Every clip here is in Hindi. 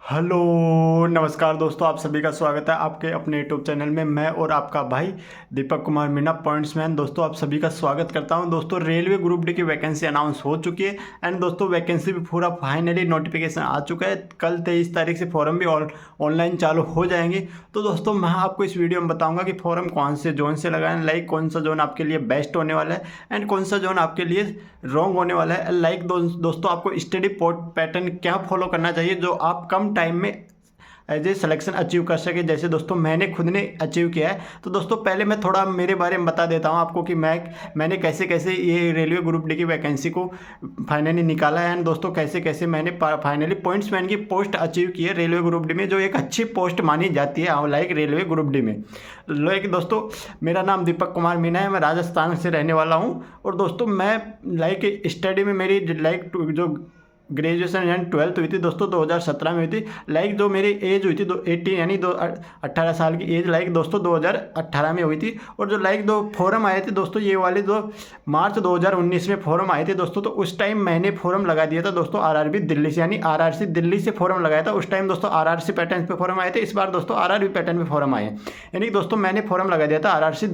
हेलो नमस्कार दोस्तों, आप सभी का स्वागत है आपके अपने यूट्यूब चैनल में। मैं और आपका भाई दीपक कुमार मीना पॉइंट्समैन दोस्तों आप सभी का स्वागत करता हूं। दोस्तों रेलवे ग्रुप डी की वैकेंसी अनाउंस हो चुकी है एंड दोस्तों वैकेंसी भी पूरा फाइनली नोटिफिकेशन आ चुका है। कल 23 तारीख से फॉर्म भी ऑनलाइन चालू हो जाएंगे। तो दोस्तों मैं आपको इस वीडियो में बताऊँगा कि फॉर्म कौन से जोन से लगाएं, लाइक कौन सा जोन आपके लिए बेस्ट होने वाला है एंड कौन सा जोन आपके लिए रॉन्ग होने वाला है। लाइक दोस्तों आपको स्टडी पैटर्न क्या फॉलो करना चाहिए जो आप कम टाइम में एज ए सिलेक्शन अचीव कर सके, जैसे दोस्तों मैंने खुद ने अचीव किया है। तो दोस्तों पहले मैं थोड़ा मेरे बारे में बता देता हूँ आपको कि मैंने कैसे कैसे ये रेलवे ग्रुप डी की वैकेंसी को फाइनली निकाला है एंड दोस्तों कैसे कैसे मैंने फाइनली पॉइंट्समैन की पोस्ट अचीव की है रेलवे ग्रुप डी में, जो एक अच्छी पोस्ट मानी जाती है लाइक रेलवे ग्रुप डी में। लाइक दोस्तों मेरा नाम दीपक कुमार मीना है, मैं राजस्थान से रहने वाला हूँ। और दोस्तों मैं लाइक स्टडी में मेरी लाइक जो ग्रेजुएशन यानी 12th हुई थी दोस्तों 2017 में हुई थी। लाइक जो मेरी एज हुई थी 18 यानी 18 साल की एज लाइक दोस्तों 2018 में हुई थी। और जो लाइक दो फॉर्म आए थे दोस्तों, ये वाले जो मार्च 2019 में फॉर्म आए थे दोस्तों, तो उस टाइम मैंने फॉर्म लगा दिया था दोस्तों आरआरबी दिल्ली से, यानी आरआरसी दिल्ली से फॉर्म लगाया था। उस टाइम दोस्तों आरआरसी पैटर्न पे फॉर्म आए थे, इस बार दोस्तों आरआरबी पैटर्न पे फॉर्म आए हैं। यानी दोस्तों मैंने फॉर्म लगा दिया था आरआरसी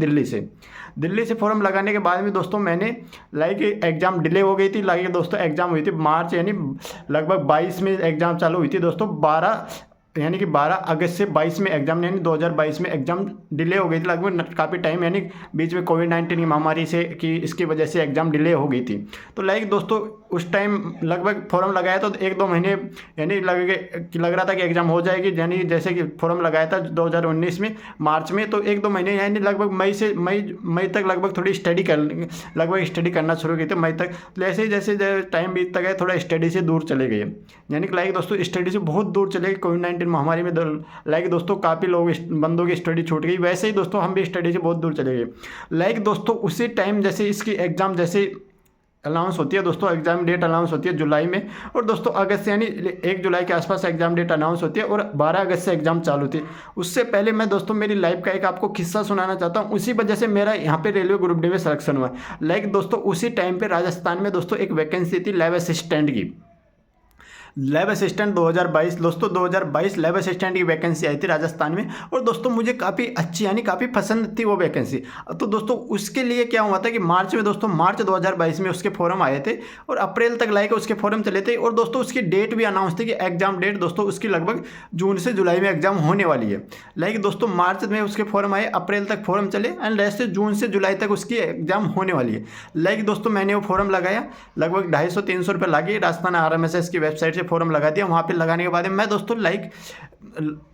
दिल्ली से फॉर्म लगाने के बाद में दोस्तों मैंने लाइक एग्ज़ाम डिले हो गई थी। लाइक दोस्तों एग्ज़ाम हुई थी मार्च यानी लगभग 22 में एग्ज़ाम चालू हुई थी दोस्तों, 12 अगस्त से 22 में एग्जाम यानी 2022 में एग्जाम डिले हो गई थी लगभग काफ़ी टाइम, यानी बीच में कोविड-19 की महामारी से कि इसकी वजह से एग्जाम डिले हो गई थी। तो लाइक दोस्तों उस टाइम लगभग फॉर्म लगाया तो 1-2 महीने यानी लग रहा था कि एग्ज़ाम हो जाएगी, यानी जैसे कि फॉर्म लगाया था 2019 में मार्च में, तो 1-2 महीने यानी लगभग मई तक लगभग थोड़ी स्टडी करना शुरू की थी मई तक। जैसे जैसे टाइम बीतता गया थोड़ा स्टडी से दूर चले गए, यानी कि लाइक दोस्तों स्टडी से बहुत दूर चले गए। कोविड-19 महामारी में लाइक दोस्तों काफ़ी लोग बंदों की स्टडी छूट गई, वैसे ही दोस्तों हम भी स्टडी से बहुत दूर चले गए। लाइक दोस्तों उसी टाइम जैसे इसकी एग्ज़ाम जैसे अनाउंस होती है दोस्तों, एग्जाम डेट अनाउंस होती है जुलाई में, और दोस्तों अगस्त यानी 1 जुलाई के आसपास एग्जाम डेट अनाउंस होती है और 12 अगस्त से एग्जाम चालू थी। उससे पहले मैं दोस्तों मेरी लाइफ का एक आपको किस्सा सुनाना चाहता हूँ। उसी वजह से मेरा यहाँ पे रेलवे ग्रुप डी में सिलेक्शन हुआ। लाइक दोस्तों उसी टाइम पे राजस्थान में दोस्तों एक वैकेंसी थी लैब असिस्टेंट की, लैब असिस्टेंट 2022 दोस्तों 2022 लैब असिस्टेंट की वैकेंसी आई थी राजस्थान में। और दोस्तों मुझे काफ़ी अच्छी यानी काफ़ी पसंद थी वो वैकेंसी। तो दोस्तों उसके लिए क्या हुआ था कि मार्च 2022 में उसके फॉर्म आए थे और अप्रैल तक लाइक उसके फॉर्म चले थे। और दोस्तों उसकी डेट भी अनाउंस थी कि एग्जाम डेट दोस्तों उसकी लगभग जून से जुलाई में एग्जाम होने वाली है। लाइक दोस्तों मार्च में उसके फॉर्म आए, अप्रैल तक फॉर्म चले एंड ऐसे जून से जुलाई तक उसकी एग्जाम होने वाली है। लाइक दोस्तों मैंने वो फॉर्म लगाया, लगभग 250-300 रुपये लगे, राजस्थान RMSS की वेबसाइट से फॉर्म लगा दिया। वहाँ पे लगाने के बाद मैं दोस्तों like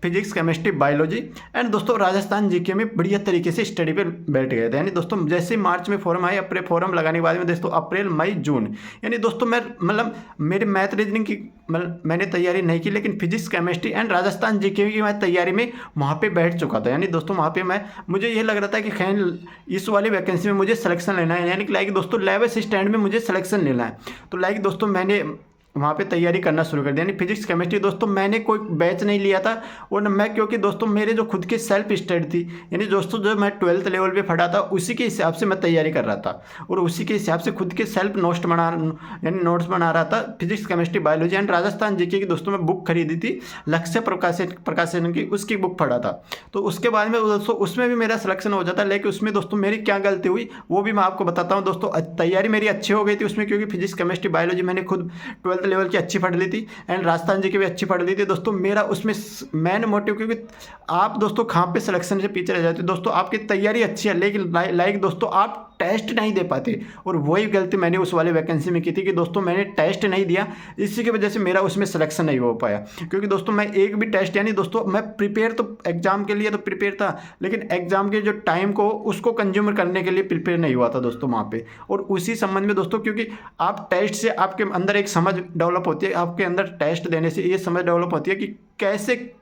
physics chemistry biology and दोस्तों राजस्थान जीके में बढ़िया तरीके से स्टडी पे बैठ गए थे। यानी दोस्तों जैसे मार्च में फॉर्म आए, अपने फॉर्म लगाने के बाद में दोस्तों अप्रैल मई जून यानी दोस्तों मैं मतलब मेरे मैथ रीजनिंग की मैंने तैयारी नहीं की, लेकिन physics chemistry and Rajasthan GK की मैं तैयारी में वहाँ पे बैठ चुका था। यानी दोस्तों वहाँ पे मुझे ये लग रहा था कि खैर इस वाली वैकेंसी में मुझे सिलेक्शन लेना है, यानी कि लाइक दोस्तों लैब असिस्टेंट में मुझे सिलेक्शन लेना है। तो लाइक दोस्तों मैंने वहाँ पे तैयारी करना शुरू कर दिया। यानी फिजिक्स केमिस्ट्री दोस्तों मैंने कोई बैच नहीं लिया था, और मैं क्योंकि दोस्तों मेरे जो खुद की सेल्फ स्टडी थी, यानी दोस्तों जो मैं 12th लेवल पे पढ़ा था उसी के हिसाब से मैं तैयारी कर रहा था और उसी के हिसाब से खुद के सेल्फ नोट्स बना रहा था। Physics chemistry biology and Rajasthan GK की दोस्तों मैं बुक खरीदी थी, लक्ष्य प्रकाशन की, उसकी बुक पढ़ा था। तो उसके बाद में दोस्तों उसमें भी मेरा सिलेक्शन हो जाता, लेकिन उसमें दोस्तों मेरी क्या गलती हुई वो भी मैं आपको बताता हूँ। दोस्तों तैयारी मेरी अच्छी हो गई थी उसमें, क्योंकि फिजिक्स केमिस्ट्री बायोलॉजी मैंने खुद 12th लेवल की अच्छी पढ़ ली थी एंड राजस्थान जी की भी अच्छी पढ़ ली थी दोस्तों। मेरा उसमें मेन मोटिव, क्योंकि आप दोस्तों कहाँ पे सिलेक्शन से पीछे रह जाते हो दोस्तों, आपकी तैयारी अच्छी है लेकिन लाइक दोस्तों आप टेस्ट नहीं दे पाते, और वही गलती मैंने उस वाले वैकेंसी में की थी कि दोस्तों मैंने टेस्ट नहीं दिया, इसी की वजह से मेरा उसमें सिलेक्शन नहीं हो पाया। क्योंकि दोस्तों मैं एक भी टेस्ट यानी दोस्तों मैं प्रिपेयर तो एग्जाम के लिए तो प्रिपेयर था, लेकिन एग्जाम के जो टाइम को उसको कंज्यूमर करने के लिए प्रिपेयर नहीं हुआ था दोस्तों वहाँ पे। और उसी संबंध में दोस्तों क्योंकि आप टेस्ट से आपके अंदर एक समझ डेवलप होती है, आपके अंदर टेस्ट देने से ये समझ डेवलप होती है कि कैसे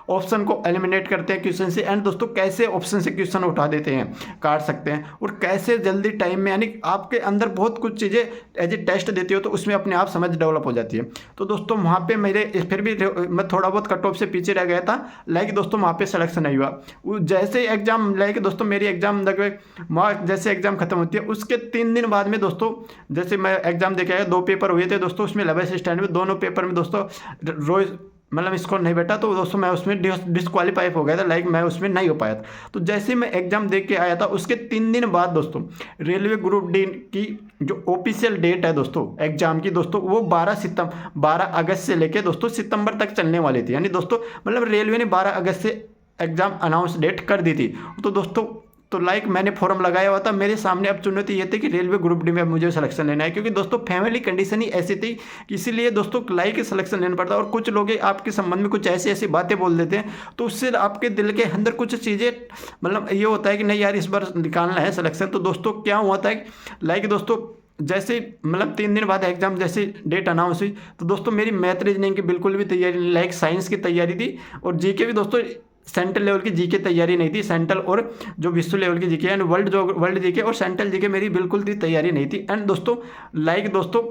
ऑप्शन को एलिमिनेट करते हैं क्वेश्चन से एंड दोस्तों कैसे ऑप्शन से क्वेश्चन उठा देते हैं, काट सकते हैं, और कैसे जल्दी टाइम में, यानी आपके अंदर बहुत कुछ चीज़ें एज ए टेस्ट देती हो तो उसमें अपने आप समझ डेवलप हो जाती है। तो दोस्तों वहाँ पे मेरे फिर भी मैं थोड़ा बहुत कट ऑफ से पीछे रह गया था, लाइक दोस्तों वहाँ पे सिलेक्शन नहीं हुआ। जैसे एग्जाम लाइक दोस्तों मेरी एग्जाम लगभग जैसे एग्जाम खत्म होती है उसके 3 दिन बाद में दोस्तों जैसे मैं एग्जाम देके आया, 2 पेपर हुए थे दोस्तों उसमें लैब असिस्टेंट में, दोनों पेपर में दोस्तों रोज मतलब स्कोर नहीं बैठा, तो दोस्तों मैं उसमें डिस्क्वालीफाई हो गया था, लाइक मैं उसमें नहीं हो पाया था। तो जैसे मैं एग्ज़ाम देख के आया था, उसके 3 दिन बाद दोस्तों रेलवे ग्रुप डी की जो ऑफिशियल डेट है दोस्तों एग्जाम की दोस्तों, वो 12 अगस्त से लेके दोस्तों सितंबर तक चलने वाली थी। यानी दोस्तों मतलब रेलवे ने 12 अगस्त से एग्ज़ाम अनाउंस डेट कर दी थी। तो दोस्तों तो लाइक मैंने फॉर्म लगाया हुआ था, मेरे सामने अब चुनौती ये थी कि रेलवे ग्रुप डी में मुझे सिलेक्शन लेना है, क्योंकि दोस्तों फैमिली कंडीशन ही ऐसी थी कि इसीलिए दोस्तों लाइक सिलेक्शन लेना पड़ता है। और कुछ लोग आपके संबंध में कुछ ऐसी ऐसी बातें बोल देते हैं, तो उससे आपके दिल के अंदर कुछ चीज़ें मतलब ये होता है कि नहीं यार इस बार निकालना है सिलेक्शन। तो दोस्तों क्या हुआ था लाइक दोस्तों जैसे मतलब 3 दिन बाद एग्जाम जैसे डेट अनाउंस हुई, तो दोस्तों मेरी मैथ रीजनिंग की बिल्कुल भी तैयारी नहीं, लाइक साइंस की तैयारी थी, और जीके भी दोस्तों सेंट्रल लेवल की जीके तैयारी नहीं थी। सेंट्रल और जो विश्व लेवल की जीके एंड वर्ल्ड जीके और सेंट्रल जीके मेरी बिल्कुल भी तैयारी नहीं थी। एंड दोस्तों लाइक दोस्तों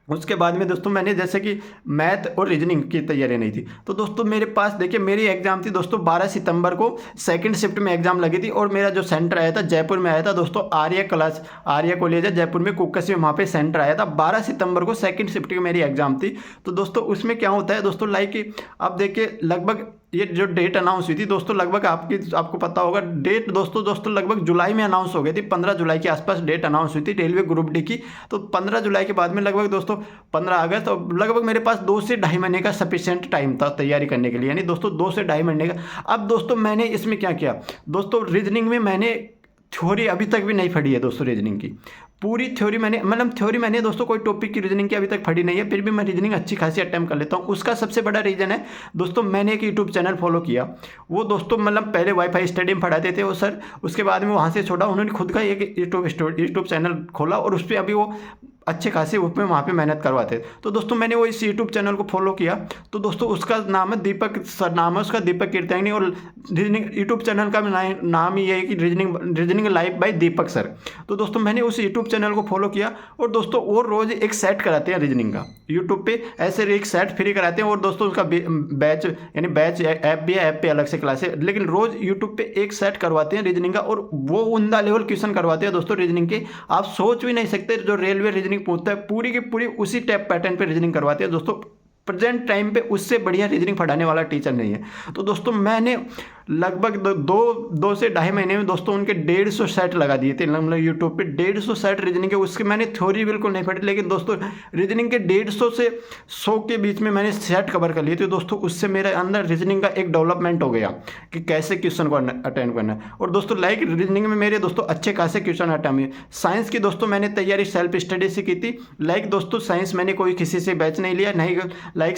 उसके बाद में दोस्तों मैंने जैसे कि मैथ और रीजनिंग की तैयारी नहीं थी। तो दोस्तों मेरे पास देखिए मेरी एग्जाम थी दोस्तों 12 सितंबर को, सेकंड शिफ्ट में एग्जाम लगी थी, और मेरा जो सेंटर आया था जयपुर में आया था दोस्तों, आर्या कॉलेज है जयपुर में कुक्कस में, वहाँ पे सेंटर आया था। 12 सितंबर को सेकंड शिफ्ट की मेरी एग्जाम थी। तो दोस्तों उसमें क्या होता है दोस्तों लाइक अब देखिए लगभग ये जो डेट अनाउंस हुई थी दोस्तों लगभग आपको पता होगा डेट दोस्तों लगभग जुलाई में अनाउंस हो गई थी। 15 जुलाई के आसपास डेट अनाउंस हुई थी रेलवे ग्रुप डी की। तो 15 जुलाई के बाद में लगभग दोस्तों 15 अगस्त, और लगभग मेरे पास 2 से ढाई महीने का सफिशिएंट टाइम था तैयारी करने के लिए, यानी दोस्तों 2 से ढाई महीने का। अब दोस्तों मैंने इसमें क्या किया दोस्तों, रीजनिंग में मैंने थ्योरी अभी तक भी नहीं पढ़ी है दोस्तों, रीजनिंग की पूरी थ्योरी मैंने दोस्तों कोई टॉपिक की रीजनिंग की अभी तक पढ़ी नहीं है, फिर भी मैं रीजनिंग अच्छी खासी अटेम्प्ट कर लेता हूँ। उसका सबसे बड़ा रीजन है दोस्तों मैंने एक यूट्यूब चैनल फॉलो किया। वो दोस्तों मतलब पहले वाईफाई स्टडी में पढ़ाते थे वो सर, उसके बाद में वहाँ से छोड़ा, उन्होंने खुद का एक यूट्यूब चैनल खोला, और उस पर अभी वो अच्छे खासे उसमें वहाँ पे मेहनत करवाते। तो दोस्तों मैंने वो इस यूट्यूब चैनल को फॉलो किया। तो दोस्तों उसका नाम है दीपक सर, नाम है उसका दीपक कीर्तनी, और रीजनिंग यूट्यूब चैनल का नाम ही है कि रीजनिंग लाइव बाय दीपक सर। तो दोस्तों मैंने उस यूट्यूब चैनल को फॉलो किया, और दोस्तों वो रोज़ एक सेट कराते हैं रीजनिंग का यूट्यूब पे, ऐसे एक सेट फ्री कराते हैं। और दोस्तों उसका बैच यानी बैच ऐप भी है, ऐप पे अलग से क्लास है, लेकिन रोज़ यूट्यूब पे एक सेट करवाते हैं रीजनिंग का, और वो उमदा लेवल क्वेश्चन करवाते हैं दोस्तों रीजनिंग के, आप सोच भी नहीं सकते। जो रेलवे रीजनिंग पूछता है पूरी की पूरी उसी टाइप पैटर्न पे रीजनिंग करवाते हैं दोस्तों। प्रेजेंट टाइम पे उससे बढ़िया रीजनिंग पढ़ाने वाला टीचर नहीं है। तो दोस्तों मैंने लगभग दो से ढाई महीने में दोस्तों उनके 150 सेट लगा दिए थे, मतलब यूट्यूब पे 150 सेट रीजनिंग के। उसके मैंने थ्योरी बिल्कुल नहीं पढ़ी, लेकिन दोस्तों रीजनिंग के 150 से 100 के बीच में मैंने सेट कवर कर लिए थे दोस्तों। उससे मेरे अंदर रीजनिंग का एक डेवलपमेंट हो गया कि कैसे क्वेश्चन को अटेंड करना है। और दोस्तों लाइक रीजनिंग में मेरे दोस्तों अच्छे खासे क्वेश्चन अटेंड हुए। साइंस की दोस्तों मैंने तैयारी सेल्फ स्टडी से की थी। लाइक दोस्तों साइंस मैंने कोई किसी से बैच नहीं लिया, नहीं लाइक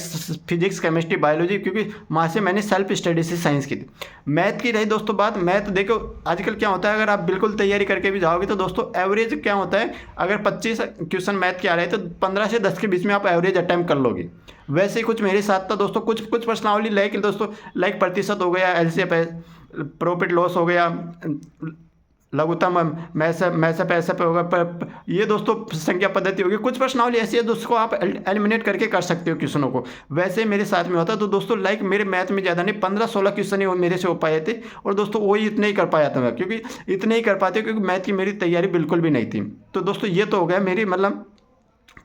फिजिक्स केमिस्ट्री बायोलॉजी, क्योंकि वहाँ से मैंने सेल्फ स्टडी से साइंस की थी। मैथ की रही दोस्तों बात, मैथ देखो आजकल क्या होता है, अगर आप बिल्कुल तैयारी करके भी जाओगे तो दोस्तों एवरेज क्या होता है, अगर 25 क्वेश्चन मैथ के आ रहे हैं तो 15 से 10 के बीच में आप एवरेज अटेम्प्ट कर लोगे। वैसे ही कुछ मेरे साथ था दोस्तों, कुछ प्रश्नावली लाइक दोस्तों लाइक प्रतिशत हो गया, एलसीएफ प्रॉफिट लॉस हो गया, लघुत्तम मैसा पैसा पे होगा, पर ये दोस्तों संख्या पद्धति होगी। कुछ प्रश्नावली ऐसी है दोस्तों आप एलिमिनेट करके कर सकते हो क्वेश्चनों को, वैसे मेरे साथ में होता। तो दोस्तों लाइक मेरे मैथ में ज़्यादा नहीं 15-16 क्वेश्चन ही मेरे से हो पाए थे, और दोस्तों वही इतने ही कर पाया था मैं, क्योंकि इतने ही कर पाते क्योंकि मैथ की मेरी तैयारी बिल्कुल भी नहीं थी। तो दोस्तों ये तो हो गया मेरी मतलब।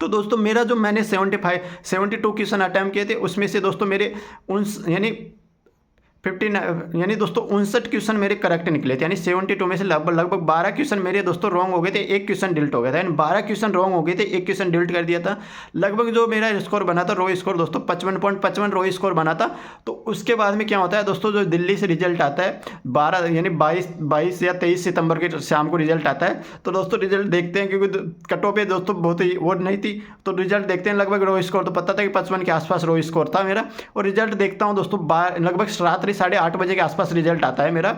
तो दोस्तों मेरा जो मैंने 72 क्वेश्चन अटैम्प्ट किए थे, उसमें से दोस्तों मेरे यानी 59 यानी दोस्तों 59 क्वेश्चन मेरे करेक्ट निकले थे, यानी 72 में से लगभग 12 क्वेश्चन मेरे दोस्तों रॉन्ग हो गए थे, एक क्वेश्चन डिलीट हो गया था, यानी 12 क्वेश्चन रॉन्ग हो गए थे, एक क्वेश्चन डिलीट कर दिया था। लगभग जो मेरा स्कोर बना था रो स्कोर दोस्तों 55.55 रो स्कोर बना था। तो उसके बाद में क्या होता है दोस्तों, जो दिल्ली से रिजल्ट आता है 12 यानी 22 या 23 सितंबर के शाम को रिजल्ट आता है। तो दोस्तों रिजल्ट देखते हैं, क्योंकि कटो पे दोस्तों बहुत ही वो नहीं थी, तो रिजल्ट देखते हैं। लगभग रो स्कोर तो पता था कि 55 के आसपास रो स्कोर था मेरा, और रिजल्ट देखता हूँ दोस्तों लगभग रात्रि 8:30 बजे के आसपास रिजल्ट आता है मेरा।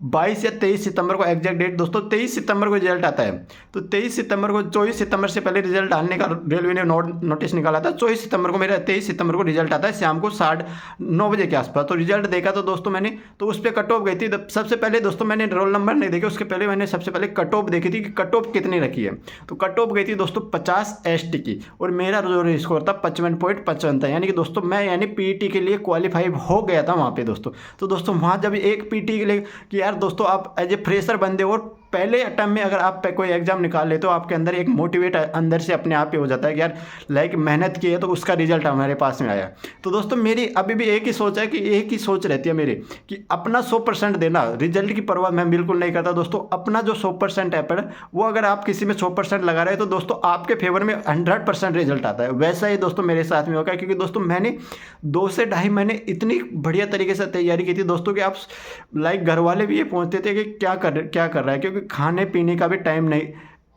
22 या 23 सितंबर को एग्जैक्ट डेट दोस्तों 23 सितंबर को रिजल्ट आता है। तो 23 सितंबर को 24 सितंबर से पहले रिजल्ट डालने का रेलवे ने नोटिस निकाला था। 24 सितंबर को मेरा 23 सितंबर को रिजल्ट आता है शाम को 9:30 बजे के आसपास। तो रिजल्ट देखा तो दोस्तों मैंने तो उस पर कट ऑफ गई थी। सबसे पहले दोस्तों मैंने रोल नंबर नहीं देखे, उसके पहले मैंने सबसे पहले कट ऑफ देखी थी कि कट ऑफ कितनी रखी है। तो कट ऑफ गई थी दोस्तों 50 ST की, और मेरा जो स्कोर था 55.55 था, यानी कि दोस्तों मैं PET के लिए क्वालिफाई हो गया था वहाँ पे दोस्तों। तो दोस्तों वहाँ जब एक PET के लिए कि यार दोस्तों आप एज ए फ्रेशर बंदे हो, पहले अटैम्प्ट में अगर आप कोई एग्जाम निकाल लेते हो, आपके अंदर एक मोटिवेट अंदर से अपने आप ही हो जाता है कि यार लाइक मेहनत की है तो उसका रिजल्ट हमारे पास में आया। तो दोस्तों मेरी अभी भी एक ही सोच है कि एक ही सोच रहती है मेरी कि अपना 100% देना, रिजल्ट की परवाह मैं बिल्कुल नहीं करता दोस्तों। अपना जो 100% एफर्ट वो अगर आप किसी में 100% लगा रहे हो तो दोस्तों आपके फेवर में 100% रिजल्ट आता है। वैसा ही दोस्तों मेरे साथ में होगा, क्योंकि दोस्तों मैंने 2 से ढाई महीने इतनी बढ़िया तरीके से तैयारी की थी दोस्तों कि आप लाइक घर वाले भी ये पूछते थे कि क्या कर रहा है, क्योंकि खाने पीने का भी टाइम नहीं,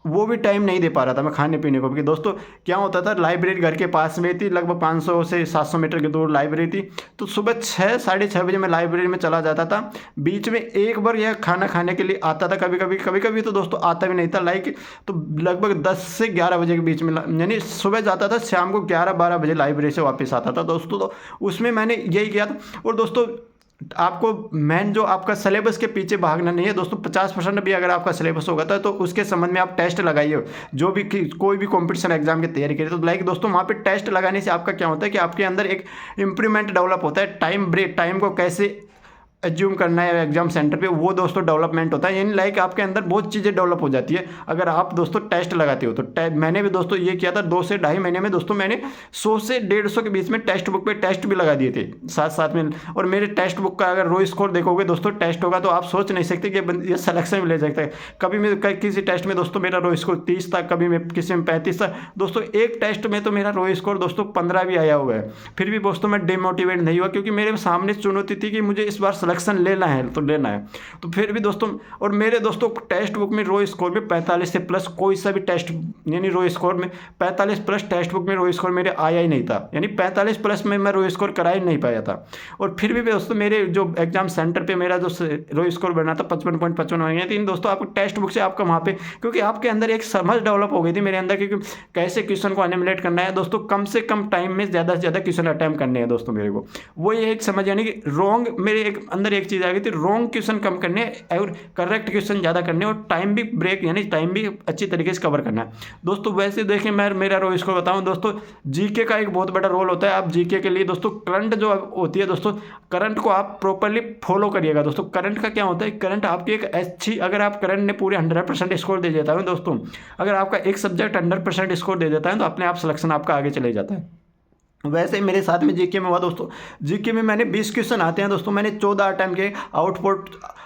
वो भी टाइम नहीं दे पा रहा था मैं खाने पीने को भी। दोस्तों क्या होता था, लाइब्रेरी घर के पास में थी, लगभग 500 से 700 मीटर की दूर लाइब्रेरी थी। तो सुबह 6 साढ़े 6 बजे मैं लाइब्रेरी में चला जाता था। बीच में एक बार यह खाना खाने के लिए आता था, कभी कभी तो दोस्तों आता भी नहीं था लाइक। तो लगभग 10 से 11 बजे के बीच में, यानी सुबह जाता था, शाम को 11-12 बजे लाइब्रेरी से वापस आता था दोस्तों। तो उसमें मैंने यही किया था। और दोस्तों आपको मेन जो आपका सिलेबस के पीछे भागना नहीं है दोस्तों। 50% भी अगर आपका सिलेबस होगा तो उसके संबंध में आप टेस्ट लगाइए। जो भी कोई भी कंपटीशन एग्जाम की तैयारी करिए तो लाइक दोस्तों वहाँ पे टेस्ट लगाने से आपका क्या होता है कि आपके अंदर एक इम्प्रूवमेंट डेवलप होता है। टाइम को कैसे एज्यूम करना है एग्जाम सेंटर पे, वो दोस्तों डेवलपमेंट होता है। यानी लाइक आपके अंदर बहुत चीज़ें डेवलप हो जाती है अगर आप दोस्तों टेस्ट लगाते हो तो। मैंने भी दोस्तों ये किया था, 2 से ढाई महीने में दोस्तों मैंने 100 से 150 के बीच में टेस्ट बुक पे टेस्ट भी लगा दिए थे साथ साथ में। और मेरे टेस्ट बुक का अगर रो स्कोर देखोगे दोस्तों, टेस्ट होगा तो आप सोच नहीं सकते कि ये सिलेक्शन भी ले सकता है। कभी मैं किसी टेस्ट में दोस्तों मेरा रो स्कोर 30 था, कभी मैं किसी में 35 था दोस्तों। एक टेस्ट में तो मेरा रो स्कोर दोस्तों 15 भी आया हुआ है। फिर भी दोस्तों मैं डिमोटिवेट नहीं हुआ, क्योंकि मेरे सामने चुनौती थी कि मुझे इस बार सिलेक्शन लेना है तो लेना है। तो फिर भी दोस्तों, और मेरे दोस्तों टेस्ट बुक में रो स्कोर में 45 से प्लस कोई सा भी टेस्ट, यानी रो स्कोर में 45 प्लस टेस्ट बुक में रो स्कोर मेरे आया ही नहीं था। यानी 45 प्लस में मैं रो स्कोर करा ही नहीं पाया था। और फिर भी दोस्तों मेरे जो एग्जाम सेंटर पे मेरा जो रो स्कोर बना था 55.55 हो गया। तो दोस्तों आपको टेस्ट बुक से आपका वहाँ पे, क्योंकि आपके अंदर एक समझ डेवलप हो गई थी मेरे अंदर, क्योंकि कैसे क्वेश्चन को एनिमुलेट करना है दोस्तों, कम से कम टाइम में ज़्यादा से ज़्यादा क्वेश्चन अटैम्प्ट करने हैं दोस्तों मेरे को। वो ये एक समझ, यानी कि रॉन्ग, मेरे एक अंदर एक चीज़ आ गई थी, रॉन्ग क्वेश्चन कम करने और करेक्ट क्वेश्चन ज़्यादा करने, और टाइम भी ब्रेक, यानी टाइम भी अच्छी तरीके से कवर करना है दोस्तों। वैसे देखें मैं मेरा रो स्कोर बताऊं दोस्तों, जीके का एक बहुत बड़ा रोल होता है। आप जीके के लिए दोस्तों करंट जो होती है दोस्तों, करंट को आप प्रॉपरली फॉलो करिएगा दोस्तों। करंट का क्या होता है, करंट आपकी एक अच्छी, अगर आप करंट ने पूरे 100% स्कोर दे देता है दोस्तों, अगर आपका एक सब्जेक्ट 100% स्कोर दे देता है तो अपने आप सिलेक्शन आपका आगे चले जाता है। वैसे ही मेरे साथ में जीके में हुआ दोस्तों। जीके में मैंने 20 क्वेश्चन आते हैं दोस्तों, मैंने 14 अटैम्प्ट के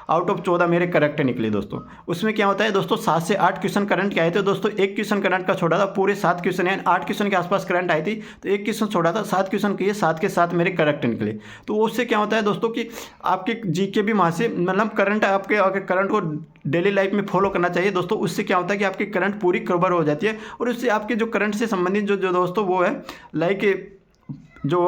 आउट ऑफ 14 मेरे करेक्ट निकले दोस्तों। उसमें क्या होता है दोस्तों, 7 से 8 क्वेश्चन करंट के आए थे दोस्तों। एक क्वेश्चन करंट का छोड़ा था, पूरे 7 क्वेश्चन यानी 8 क्वेश्चन के आसपास करंट आई थी, तो एक क्वेश्चन छोड़ा था, 7 क्वेश्चन किए, 7 के 7 मेरे करेक्ट निकले। तो उससे क्या होता है दोस्तों कि आपके जीके भी वहाँ से, मतलब करंट आपके, अगर करंट को डेली लाइफ में फॉलो करना चाहिए दोस्तों। उससे क्या होता है कि आपकी करंट पूरी कवर हो जाती है, और उससे आपके जो करंट से संबंधित जो दोस्तों वो है लाइक जो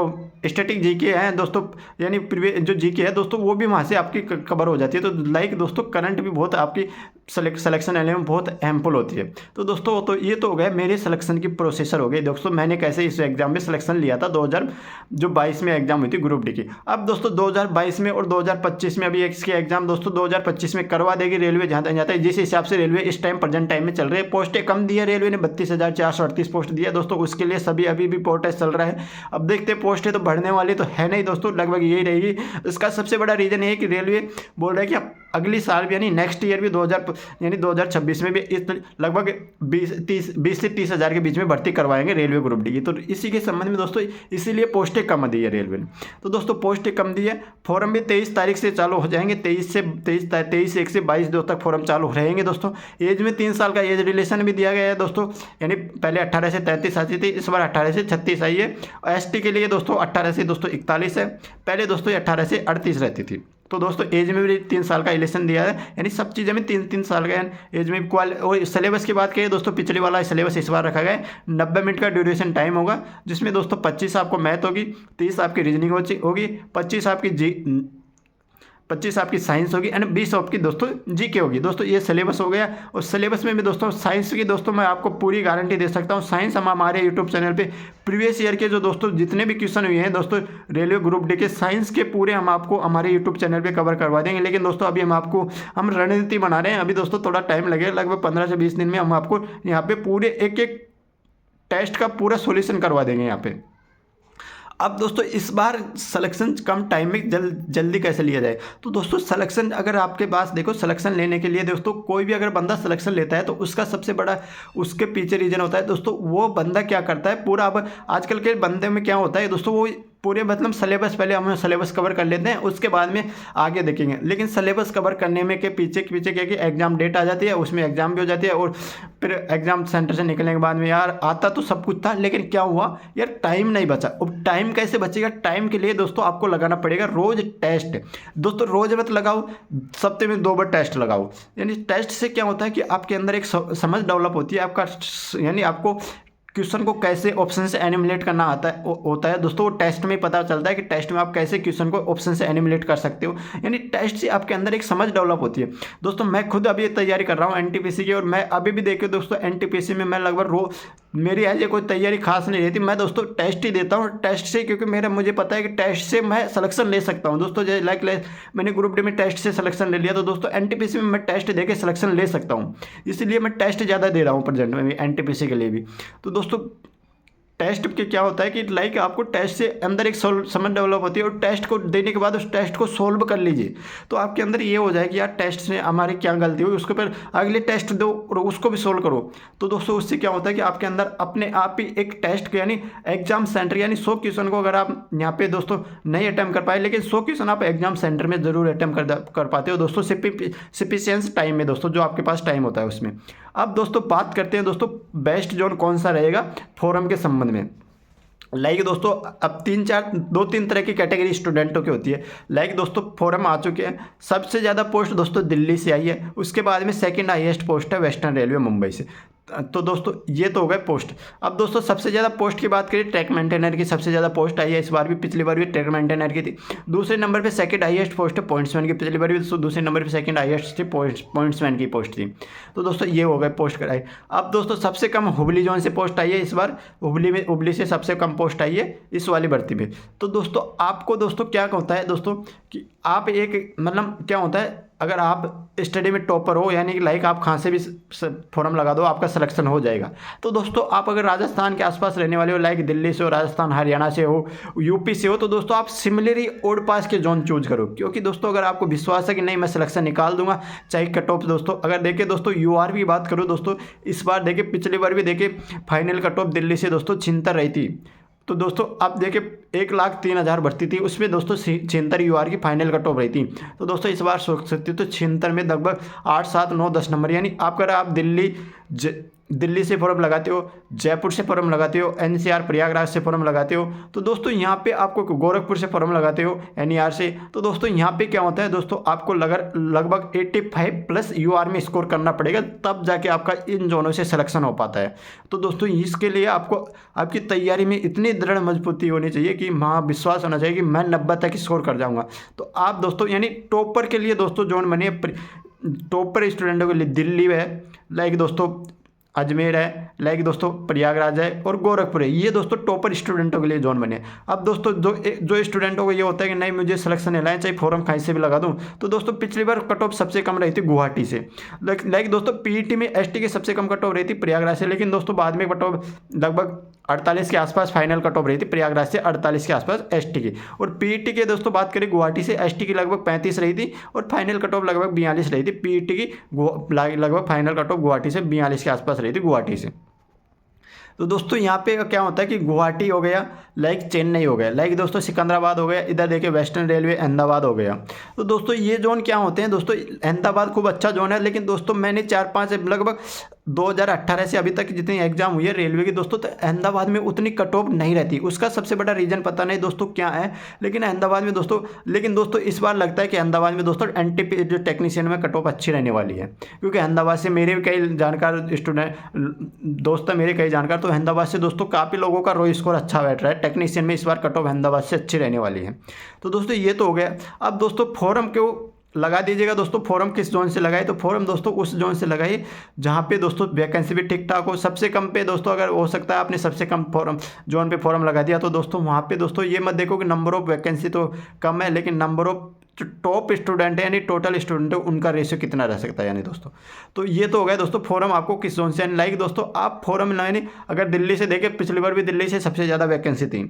स्टैटिक जीके हैं दोस्तों, यानी प्रीवियस जो जीके है दोस्तों, वो भी वहाँ से आपकी कवर हो जाती है। तो लाइक दोस्तों करंट भी बहुत आपकी सिलेक्शन लेने में बहुत हेल्पफुल होती है। तो दोस्तों तो ये तो हो गया मेरे सिलेक्शन की प्रोसेसर हो गई दोस्तों, मैंने कैसे इस एग्जाम में सिलेक्शन लिया था 2022 में एग्जाम हुई थी ग्रुप डी की। अब दोस्तों 2022 में और 2025 में अभी इसके एग्जाम दोस्तों 2025 में करवा देगी रेलवे, जहाँ तक जाता है जिस हिसाब से रेलवे इस टाइम प्रेजेंट टाइम में चल रही है। पोस्टें कम दी है रेलवे ने, 32,438 पोस्ट दिया दोस्तों। उसके लिए सभी अभी भी प्रोटेस्ट चल रहा है। अब देखते पोस्टें तो बढ़ने वाली तो है नहीं दोस्तों, लगभग यही रहेगी। इसका सबसे बड़ा रीज़न ये है कि रेलवे बोल रहा है कि अगली साल भी यानी नेक्स्ट ईयर भी 2026 में भी इस लगभग 20 से 30 हज़ार के बीच में भर्ती करवाएंगे रेलवे ग्रुप डी की। तो इसी के संबंध में दोस्तों इसीलिए पोस्टें कम दी है रेलवे ने। तो दोस्तों पोस्टें कम दी है, फॉर्म भी 23 तारीख से चालू हो जाएंगे, 23 से 22 दो तक फॉर्म चालू रहेंगे दोस्तों। एज में 3 साल का एज रिलेशन भी दिया गया है दोस्तों, यानी पहले 18 से 33 आती थी, इस बार 18 से 36 आई है। ST के लिए दोस्तों 18 से दोस्तों 41 है, पहले दोस्तों 18 से 38 रहती थी। तो दोस्तों एज में भी 3 साल का इलेक्शन दिया है, यानी सब चीज़ें में 3 साल का एज में और सिलेबस की बात करें दोस्तों, पिछले वाला सिलेबस इस बार रखा गया है। 90 मिनट का ड्यूरेशन टाइम होगा, जिसमें दोस्तों 25 आपको मैथ होगी, 30 आपकी रीजनिंग होगी, 25 आपकी साइंस होगी एंड 20 आपकी दोस्तों जीके होगी दोस्तों। ये सिलेबस हो गया। और सिलेबस में भी दोस्तों साइंस की दोस्तों मैं आपको पूरी गारंटी दे सकता हूँ। साइंस हम हमारे यूट्यूब चैनल पे प्रीवियस ईयर के जो दोस्तों जितने भी क्वेश्चन हुए हैं दोस्तों रेलवे ग्रुप डी के साइंस के पूरे हम आपको हमारे यूट्यूब चैनल पे कवर करवा देंगे। लेकिन दोस्तों अभी हम रणनीति बना रहे हैं, अभी दोस्तों थोड़ा टाइम लगेगा, लगभग 15 से 20 दिन में हम आपको यहाँ पे पूरे एक टेस्ट का पूरा सोल्यूशन करवा देंगे यहाँ पे। अब दोस्तों इस बार सिलेक्शन कम टाइम में जल्दी कैसे लिया जाए। तो दोस्तों सिलेक्शन अगर आपके पास देखो, सिलेक्शन लेने के लिए दोस्तों कोई भी अगर बंदा सिलेक्शन लेता है तो उसका सबसे बड़ा उसके पीछे रीजन होता है दोस्तों, वो बंदा क्या करता है पूरा। अब आजकल के बंदे में क्या होता है दोस्तों, वो पूरे मतलब सिलेबस, पहले हम सिलेबस कवर कर लेते हैं, उसके बाद में आगे देखेंगे। लेकिन सिलेबस कवर करने में के पीछे क्या कि एग्जाम डेट आ जाती है, उसमें एग्जाम भी हो जाती है, और फिर एग्जाम सेंटर से निकलने के बाद में यार आता तो सब कुछ था, लेकिन क्या हुआ यार, टाइम नहीं बचा। अब टाइम कैसे बचेगा? टाइम के लिए दोस्तों आपको लगाना पड़ेगा रोज टेस्ट। दोस्तों रोज मत लगाओ, सप्ते में 2 बार टेस्ट लगाओ। यानी टेस्ट से क्या होता है कि आपके अंदर एक समझ डेवलप होती है आपका, यानी आपको क्वेश्चन को कैसे ऑप्शन से एनिमुलेट करना होता है दोस्तों, वो टेस्ट में पता चलता है कि टेस्ट में आप कैसे क्वेश्चन को ऑप्शन से एनिमुलेट कर सकते हो। यानी टेस्ट से आपके अंदर एक समझ डेवलप होती है। दोस्तों मैं खुद अभी तैयारी कर रहा हूँ एनटीपीसी की, और मैं अभी भी देखिए दोस्तों एनटीपीसी में मैं लगभग मेरी ऐसे कोई तैयारी खास नहीं रहती, मैं दोस्तों टेस्ट ही देता हूँ। टेस्ट से क्योंकि मुझे पता है कि टेस्ट से मैं सिलेक्शन ले सकता हूँ दोस्तों। जैसे लाइक मैंने ग्रुप डी में टेस्ट से सिलेक्शन ले लिया, तो दोस्तों एनटीपीसी में मैं टेस्ट दे के सिलेक्शन ले सकता हूँ। इसलिए मैं टेस्ट ज़्यादा दे रहा हूँ प्रेजेंट में भी एनटीपीसी के लिए भी। तो दोस्तों टेस्ट के क्या होता है कि लाइक आपको टेस्ट से अंदर एक समझ डेवलप होती है, और टेस्ट को देने के बाद उस टेस्ट को सोल्व कर लीजिए, तो आपके अंदर ये हो जाए कि यार टेस्ट से हमारी क्या गलती हुई, उसके पर अगले टेस्ट दो और उसको भी सोल्व करो। तो दोस्तों उससे क्या होता है कि आपके अंदर अपने आप ही एक टेस्ट यानी एग्जाम सेंटर, यानी 100 क्वेश्चन को अगर आप यहाँ पे दोस्तों नहीं अटैम्प्ट कर पाए, लेकिन 100 क्वेश्चन आप एग्जाम सेंटर में जरूर अटैम्प्ट कर पाते हो दोस्तों, सफिशिएंट टाइम में दोस्तों, जो आपके पास टाइम होता है उसमें। अब दोस्तों बात करते हैं दोस्तों बेस्ट जोन कौन सा रहेगा फोरम के संबंध में। लाइक दोस्तों अब 2-3 तरह की कैटेगरी स्टूडेंटों की होती है। लाइक दोस्तों फोरम आ चुके हैं, सबसे ज़्यादा पोस्ट दोस्तों दिल्ली से आई है, उसके बाद में सेकंड हाईएस्ट पोस्ट है वेस्टर्न रेलवे मुंबई से। तो दोस्तों ये तो हो गए पोस्ट। अब दोस्तों सबसे ज़्यादा पोस्ट की बात करें, ट्रैक मेंटेनर की सबसे ज़्यादा पोस्ट आई है इस बार भी, पिछली बार भी ट्रैक मेंटेनर की थी। दूसरे नंबर पे सेकंड हाईएस्ट पोस्ट है पॉइंट्समैन की, पिछली बार भी दूसरे नंबर पे सेकंड हाईएस्ट थी पॉइंट्समैन की पोस्ट थी। तो दोस्तों ये हो गए पोस्ट कराई। अब दोस्तों सबसे कम हुबली जोन से पोस्ट आई है इस बार, हुबली से सबसे कम पोस्ट आई है इस वाली भर्ती में। तो दोस्तों आपको दोस्तों क्या होता है दोस्तों कि आप एक मतलब क्या होता है, अगर आप स्टडी में टॉपर हो, यानी कि लाइक आप कहाँ से भी फॉर्म लगा दो आपका सिलेक्शन हो जाएगा। तो दोस्तों आप अगर राजस्थान के आसपास रहने वाले हो, लाइक दिल्ली से हो, राजस्थान हरियाणा से हो, यूपी से हो, तो दोस्तों आप सिमिलरली ओड पास के जोन चूज करो। क्योंकि दोस्तों अगर आपको विश्वास है कि नहीं मैं सिलेक्शन निकाल दूंगा, चाहे कट ऑफ दोस्तों अगर देखे दोस्तों यूआर की बात करो दोस्तों, इस बार देखे पिछली बार भी देखे फाइनल कट ऑफ दिल्ली से दोस्तों 76 रही थी। तो दोस्तों आप देखिए 1,03,000 भर्ती थी, उसमें दोस्तों 76 यूआर की फाइनल कट ऑफ रही थी। तो दोस्तों इस बार सोच सकते हो तो 76 में लगभग 8, 7, 9, 10 नंबर, यानी अगर आप दिल्ली से फॉर्म लगाते हो, जयपुर से फॉर्म लगाते हो, एनसीआर प्रयागराज से फॉर्म लगाते हो, तो दोस्तों यहाँ पे आपको गोरखपुर से फॉर्म लगाते हो एनईआर से, तो दोस्तों यहाँ पे क्या होता है दोस्तों आपको लगभग 85+ यूआर में स्कोर करना पड़ेगा, तब जाके आपका इन जोनों से सिलेक्शन हो पाता है। तो दोस्तों इसके लिए आपको आपकी तैयारी में इतनी दृढ़ मजबूती होनी चाहिए कि वहाँ विश्वास होना चाहिए कि मैं 90 तक स्कोर कर जाऊँगा। तो आप दोस्तों यानी टॉपर के लिए दोस्तों जोन बने, टॉपर स्टूडेंटों के लिए दिल्ली है, लाइक दोस्तों अजमेर है, लाइक दोस्तों प्रयागराज है और गोरखपुर है, ये दोस्तों टॉपर स्टूडेंटों के लिए जोन बने। अब दोस्तों जो स्टूडेंटों को ये होता है कि नहीं मुझे सिलेक्शन लेना है, चाहे फॉर्म कहीं से भी लगा दूं, तो दोस्तों पिछली बार कट ऑफ सबसे कम रही थी गुवाहाटी से। लाइक दोस्तों पीईटी में एसटी की सबसे कम कट ऑफ रही थी प्रयागराज से, लेकिन दोस्तों बाद में कट ऑफ लगभग 48 के आसपास फाइनल कट ऑफ रही थी प्रयागराज से, 48 के आसपास एसटी की। और पीईटी के दोस्तों बात करें गुवाहाटी से, एसटी की लगभग 35 रही थी और फाइनल कट ऑफ लगभग 42 रही थी। पीईटी की लगभग फाइनल कट ऑफ गुवाहाटी से 42 के आसपास रही थी गुवाहाटी से। तो दोस्तों यहाँ पे क्या होता है कि गुवाहाटी हो गया, लाइक चेन्नई हो गया, लाइक दोस्तों सिकंदराबाद हो गया, इधर देखिए वेस्टर्न रेलवे अहमदाबाद हो गया। तो दोस्तों ये जोन क्या होते हैं दोस्तों, अहमदाबाद खूब अच्छा जोन है, लेकिन दोस्तों मैंने 4-5 लगभग 2018 से अभी तक जितनी एग्जाम हुई है रेलवे की दोस्तों, तो अहमदाबाद में उतनी कट ऑफ नहीं रहती। उसका सबसे बड़ा रीज़न पता नहीं दोस्तों क्या है, लेकिन अहमदाबाद में दोस्तों इस बार लगता है कि अहमदाबाद में दोस्तों एनटीपी जो टेक्नीशियन में कट ऑफ अच्छी रहने वाली है। क्योंकि अहमदाबाद से मेरे कई जानकार स्टूडेंट दोस्त हैं, मेरे कई जानकार, तो अहमदाबाद से दोस्तों काफ़ी लोगों का रो स्कोर अच्छा बैठ रहा है टेक्नीशियन में, इस बार कट ऑफ अहमदाबाद से अच्छी रहने वाली है। तो दोस्तों ये तो हो गया। अब दोस्तों फॉर्म क्यों लगा दीजिएगा दोस्तों, फॉर्म किस जोन से लगाए, तो फॉर्म दोस्तों उस जोन से लगाइए जहाँ पे दोस्तों वैकेंसी भी ठीक ठाक हो। सबसे कम पे दोस्तों अगर हो सकता है आपने सबसे कम फॉर्म जोन पे फॉर्म लगा दिया, तो दोस्तों वहाँ पे दोस्तों ये मत देखो कि नंबर ऑफ वैकेंसी तो कम है, लेकिन नंबर ऑफ जो टॉप स्टूडेंट है यानी टोटल स्टूडेंट है उनका रेशियो कितना रह सकता है यानी दोस्तों। तो ये तो हो गया दोस्तों फोरम आपको किस जोन से, यानी लाइक दोस्तों आप फोरम यानी अगर दिल्ली से देखें पिछली बार भी दिल्ली से सबसे ज़्यादा वैकेंसी थी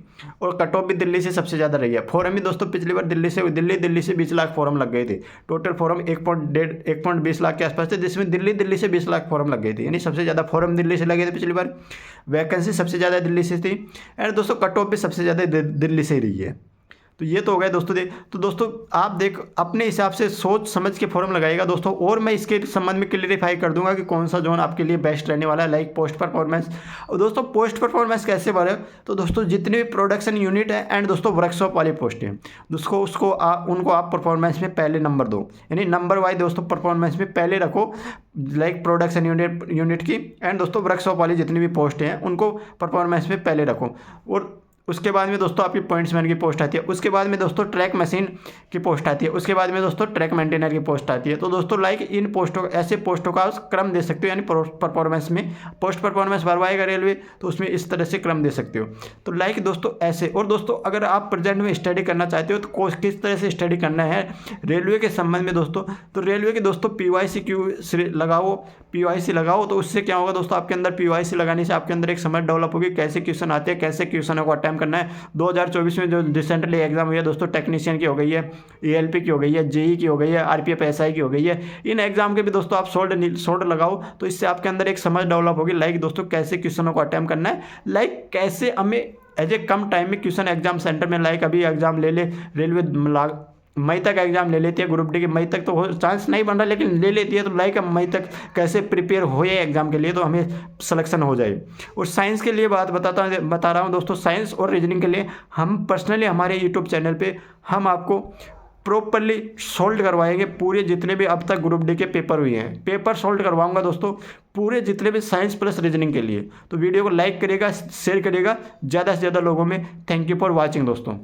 और कट ऑफ भी दिल्ली से सबसे ज़्यादा रही है। फोरम भी दोस्तों पिछली बार दिल्ली से 20 लाख फॉरम लग गए थे। टोटल फॉरम 1.20 लाख के आसपास थे, जिसमें दिल्ली से 20 लाख फॉरम लग गई थी, यानी सबसे ज़्यादा फॉरम दिल्ली से लगे थे पिछली बार। वैकेंसी सबसे ज़्यादा दिल्ली से थी एंड दोस्तों कट ऑफ भी सबसे ज़्यादा दिल्ली से ही रही है। तो ये तो हो गया दोस्तों। तो दोस्तों आप देख अपने हिसाब से सोच समझ के फॉर्म लगाइएगा दोस्तों, और मैं इसके संबंध में क्लियरिफाई कर दूंगा कि कौन सा जोन आपके लिए बेस्ट रहने वाला है। लाइक पोस्ट परफॉर्मेंस, और दोस्तों पोस्ट परफॉर्मेंस कैसे बढ़े, तो दोस्तों जितने भी प्रोडक्शन यूनिट है एंड दोस्तों वर्कशॉप वाली पोस्ट है दोस्तों उनको आप परफॉर्मेंस में पहले नंबर दो, यानी नंबर वाइज दोस्तों परफॉर्मेंस में पहले रखो। लाइक प्रोडक्शन यूनिट की एंड दोस्तों वर्कशॉप वाली जितनी भी पोस्ट हैं उनको परफॉर्मेंस में पहले रखो। और उसके बाद में दोस्तों आपकी पॉइंट्समैन की पोस्ट आती है, उसके बाद में दोस्तों ट्रैक मशीन की पोस्ट आती है, उसके बाद में दोस्तों ट्रैक मेंटेनर की पोस्ट आती है। तो दोस्तों लाइक इन पोस्टों ऐसे पोस्टों का क्रम दे सकते हो, यानी परफॉर्मेंस में पोस्ट परफॉर्मेंस भरवाएगा रेलवे तो उसमें इस तरह से क्रम दे सकते हो। तो लाइक दोस्तों ऐसे, और दोस्तों अगर आप प्रेजेंट में स्टडी करना चाहते हो तो किस तरह से स्टडी करना है रेलवे के संबंध में दोस्तों, तो रेलवे के दोस्तों PYC लगाओ, PYC लगाओ। तो उससे क्या होगा दोस्तों, आपके अंदर PYC लगाने से आपके अंदर एक समझ डेवलप होगी कैसे क्वेश्चन आते हैं, कैसे क्वेश्चनों को अटेम्प्ट करना है। 2024 में जो रिसेंटली एग्जाम हुई है दोस्तों, टेक्नीशियन की हो गई है, ALP की हो गई है, JE की हो गई है, RPF SI की हो गई है, इन एग्जाम के भी दोस्तों आप सोल्ड लगाओ तो इससे आपके अंदर एक समझ डेवलप होगी। लाइक दोस्तों कैसे क्वेश्चनों को अटेम्प्ट करना है, लाइक कैसे हमें एज ए कम टाइम में क्वेश्चन एग्जाम सेंटर में, लाइक अभी एग्जाम ले रेलवे मई तक एग्जाम ले लेती है, ग्रुप डी के मई तक तो चांस नहीं बन रहा लेकिन ले लेती है। तो लाइक मई तक कैसे प्रिपेयर हो एग्जाम के लिए तो हमें सिलेक्शन हो जाए। और साइंस के लिए बता रहा हूँ दोस्तों, साइंस और रीजनिंग के लिए हम पर्सनली हमारे यूट्यूब चैनल पे हम आपको प्रॉपरली सोल्व करवाएंगे पूरे जितने भी अब तक ग्रुप डी के पेपर हुए हैं, पेपर सोल्व करवाऊंगा दोस्तों पूरे जितने भी साइंस प्लस रीजनिंग के लिए। तो वीडियो को लाइक करिएगा, शेयर करिएगा ज़्यादा से ज़्यादा लोगों में। थैंक यू फॉर वॉचिंग दोस्तों।